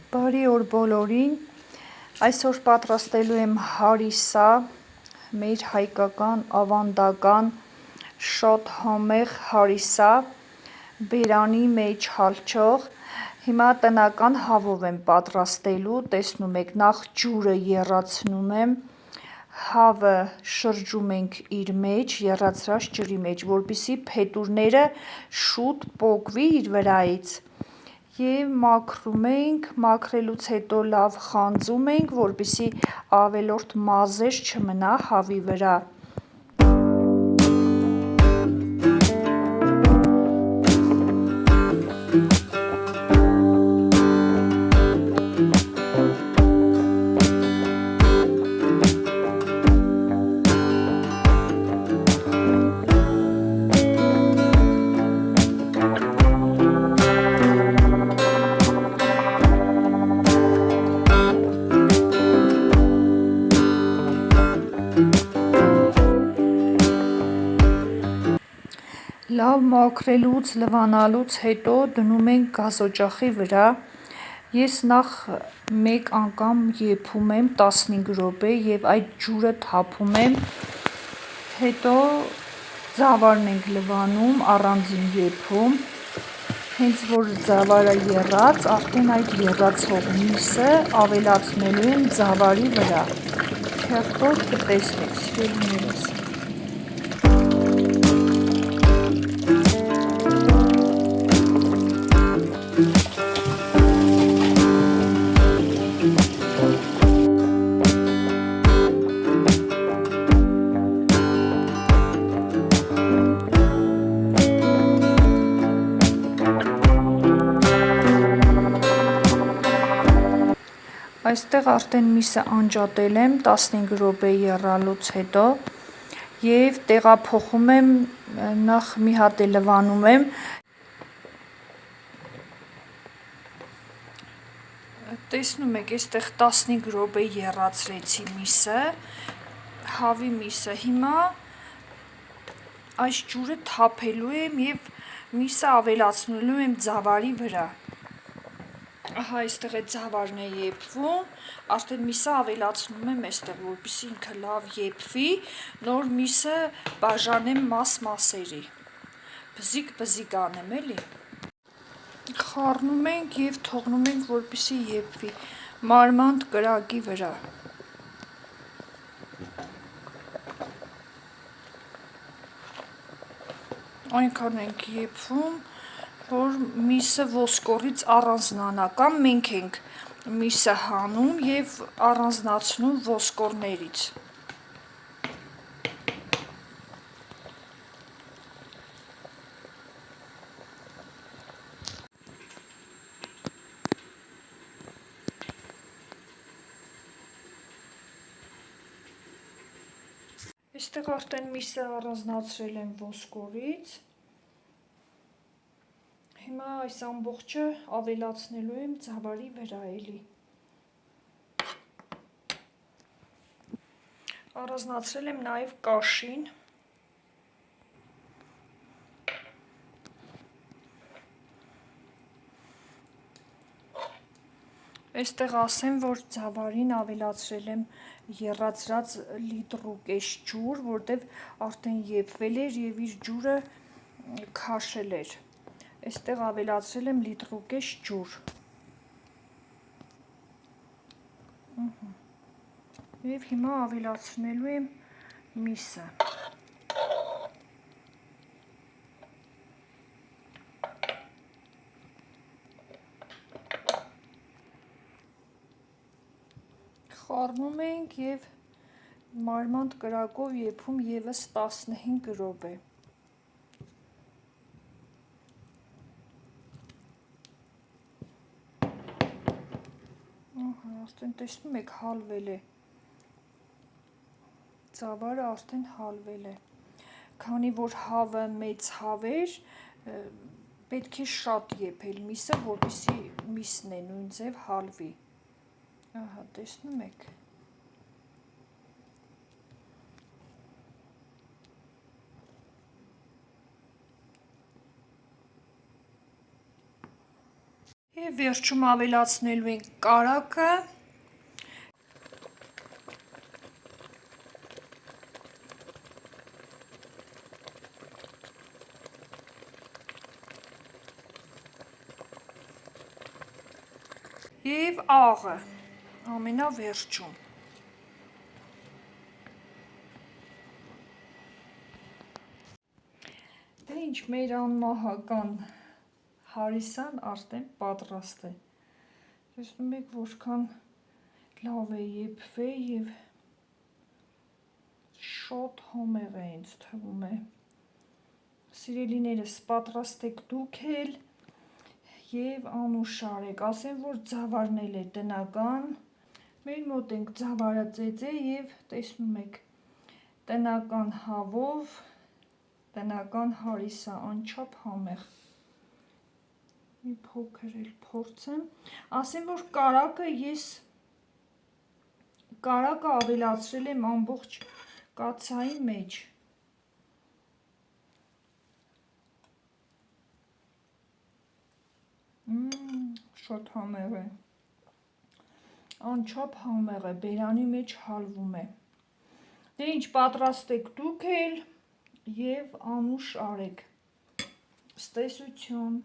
Բարի օր բոլորին, այսօր պատրաստելու եմ հարիսա, մեր հայկական ավանդական շատ համեղ հարիսա, բերանի մեջ հալչող, հիմա տնական հավով եմ պատրաստելու, տեսնում եք, նախ ջուրը եռացնում եմ, հավը շրջում ենք իր մեջ, եռացրած ջրի մեջ, որպեսզի փետուրները շուտ պոկվի իր վրայից և մաքրում ենք, մաքրելուց հետո լավ խանձում ենք, որպեսզի ավելորդ մազեր չմնա հավի վրա։ Լավ մաքրելուց, լվանալուց հետո դնում ենք գազօջախի վրա, ես նախ մեկ անգամ եփում եմ 15 րոպե և այդ ջուրը թափում եմ, հետո ձավարն ենք լվանում, առանձին եփում, հենց որ ձավարը եռաց, արդեն այդ եռացող միսը ավելացնելու եմ ձավարի վրա, թերթով կտեսնեք սիրելիներս։ Այստեղ արդեն միսը անջատել եմ 15 րոպե եռալուց հետո և տեղափոխում եմ, նախ մի հատ է լվանում եմ, տեսնում եք, այստեղ 15 րոպե եռացրեցի միսը, հավի միսը, հիմա այս ջուրը թափելու եմ և միսը ավելացնելու եմ ձավարի վրա։ Ահա այստեղ է ձավարն է եփվում, արդեն միսը ավելացնում եմ այստեղ, որպեսզի ինքը լավ եփվի, նոր միսը բաժանեմ մասերի, բզիկ անեմ էլի։ Խառնում ենք և թողնում ենք, որպեսզի եփվի մարմանդ կրակի վրա։ Այնքան ենք եփվում, որ միսը ոսկորից առանձնանա, կամ մենք ենք միսը հանում և առանձնացնում ոսկորներից։ Այստեղ արդեն միսը առանձնացրել եմ ոսկորից, հիմա այս ամբողջը ավելացնելու եմ ձավարի վրա էլի։ Առանձնացրել եմ նաև կաշին։ Այստեղ ասեմ, որ ձավարին ավելացրել եմ եռացրած լիտրուկես ջուր, որտև արդեն եփվել էր և իր ջուրը քաշել էր։ Այստեղ ավելացրել եմ լիտրուկես ջուր։ Եվ հիմա ավելացնելու եմ միսը։ Խառնում ենք և մարմանդ կրակով եփում ևս 15 րոպե։ Արդեն տեսնում եք, հալվել է, ձավարը արդեն հալվել է, քանի որ հավը մեծ հավ էր, պետք է շատ եփել միսը, որպեսզի միսն է նույն ձև հալվի, ահա տեսնում եք։ Եվ վերջում ավելացնելու ենք կարագը, և աղը ամենավերջում։ Դե ինչ, մեր անմահական հարիսան արդեն պատրաստ է։ Տեսնում եք, որքան լավ է եփվել և շատ համեղ է, ինձ թվում է։ Սիրելիներս, պատրաստեք դուք էլ և անուշարեք, ասեմ, որ ձավարն էլ է տնական, մեր մոտ ենք ձավարածեծե և տեսնում եք տնական հավով, տնական հարիսա, անչափ համեղ։ Մի փոքր էլ փորձեմ, ասեմ, որ կարագը ավելացրել եմ ամբողջ կաթսայի մեջ։ Շատ համեղ է, անչափ համեղ է, բերանի մեջ հալվում է։ Դե ինչ, պատրաստեք դուք էլ և անուշ արեք։ Ցտեսություն։